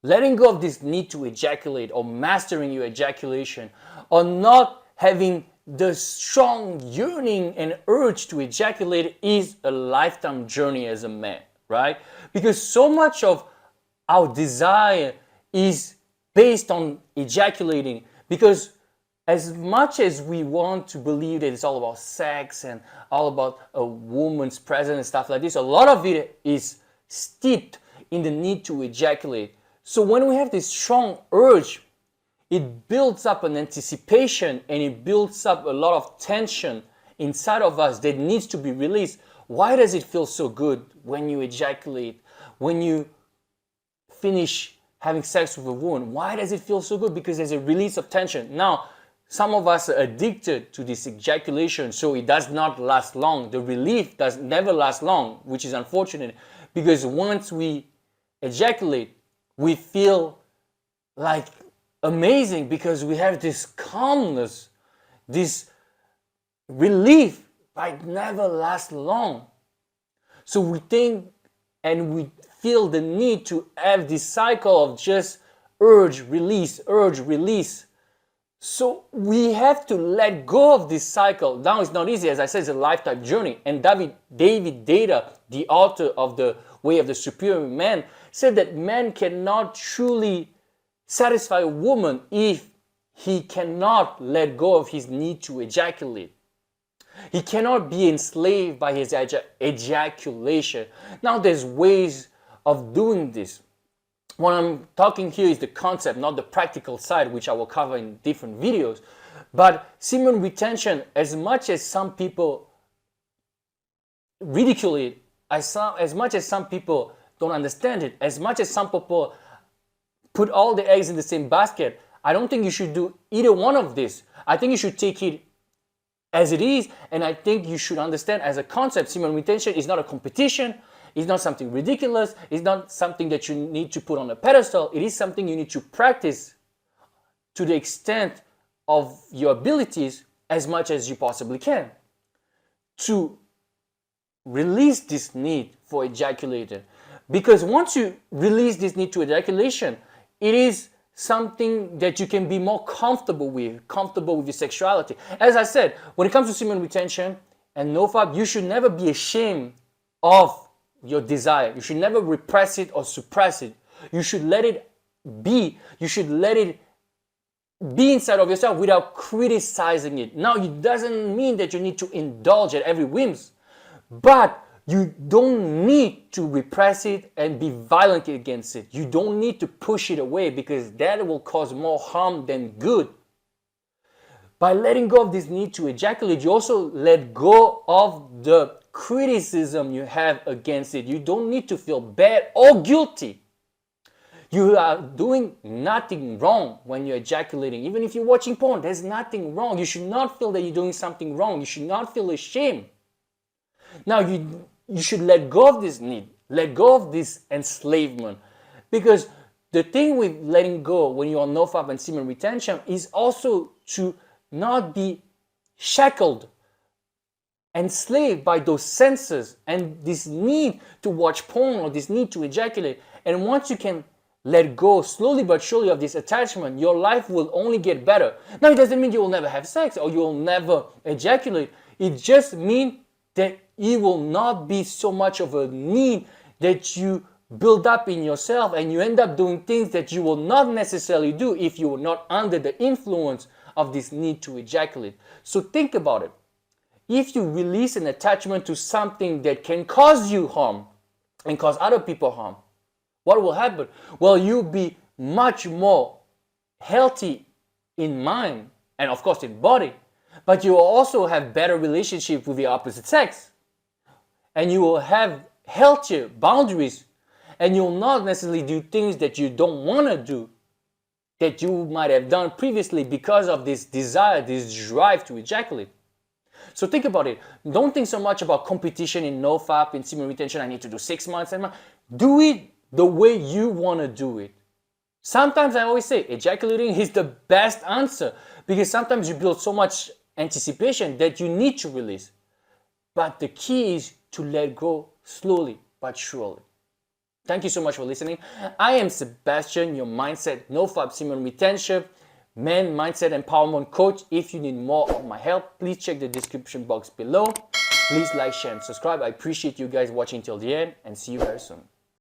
letting go of this need to ejaculate, or mastering your ejaculation, or not having the strong yearning and urge to ejaculate is a lifetime journey as a man, right? Because so much of our desire is based on ejaculating, because as much as we want to believe that it's all about sex and all about a woman's presence and stuff like this, a lot of it is steeped in the need to ejaculate. So when we have this strong urge, it builds up an anticipation and it builds up a lot of tension inside of us that needs to be released. Why does it feel so good when you ejaculate, when you finish having sex with a woman? Why does it feel so good? Because there's a release of tension. Now, some of us are addicted to this ejaculation, so it does not last long. The relief does never last long, which is unfortunate, because once we ejaculate, we feel like amazing because we have this calmness, this relief, but it never lasts long. So we think and we feel the need to have this cycle of just urge, release, urge, release. So we have to let go of this cycle. Now it's not easy, as I said, it's a lifetime journey. And David Data, the author of The Way of the Superior Man, said that man cannot truly satisfy a woman if he cannot let go of his need to ejaculate. He cannot be enslaved by his ejaculation. Now there's ways of doing this. What I'm talking here is the concept, not the practical side, which I will cover in different videos. But semen retention, as much as some people ridicule it, as much as some people don't understand it, as much as some people put all the eggs in the same basket, I don't think you should do either one of this. I think you should take it as it is, and I think you should understand as a concept, semen retention is not a competition. It's not something ridiculous. It's not something that you need to put on a pedestal. It is something you need to practice to the extent of your abilities as much as you possibly can to release this need for ejaculation. Because once you release this need to ejaculation, it is something that you can be more comfortable with your sexuality. As I said, when it comes to semen retention and nofap, you should never be ashamed of your desire. You should never repress it or suppress it. You should let it be. You should let it be inside of yourself without criticizing it. Now, it doesn't mean that you need to indulge at every whims, but you don't need to repress it and be violent against it. You don't need to push it away, because that will cause more harm than good. By letting go of this need to ejaculate, you also let go of the criticism you have against it. You don't need to feel bad or guilty. You are doing nothing wrong when you're ejaculating. Even if you're watching porn, there's nothing wrong. You should not feel that you're doing something wrong. You should not feel ashamed. Now, you should let go of this need. Let go of this enslavement. Because the thing with letting go when you're on nofap and semen retention is also to not be shackled, enslaved by those senses and this need to watch porn or this need to ejaculate. And once you can let go slowly but surely of this attachment, your life will only get better. Now, it doesn't mean you will never have sex or you will never ejaculate. It just means that it will not be so much of a need that you build up in yourself, and you end up doing things that you will not necessarily do if you were not under the influence of this need to ejaculate. So think about it. If you release an attachment to something that can cause you harm and cause other people harm, what will happen? Well, you'll be much more healthy in mind and of course in body, but you will also have better relationship with the opposite sex. And you will have healthier boundaries, and you'll not necessarily do things that you don't want to do, that you might have done previously because of this desire, this drive to ejaculate. So think about it. Don't think so much about competition in nofap, in semen retention. I need to do 6 months. Do it the way you want to do it. Sometimes I always say ejaculating is the best answer, because sometimes you build so much anticipation that you need to release. But the key is to let go slowly but surely. Thank you so much for listening. I am Sebastian, your mindset, no fab semen retention, man mindset empowerment coach. If you need more of my help, please check the description box below. Please like, share, and subscribe. I appreciate you guys watching till the end, and see you very soon.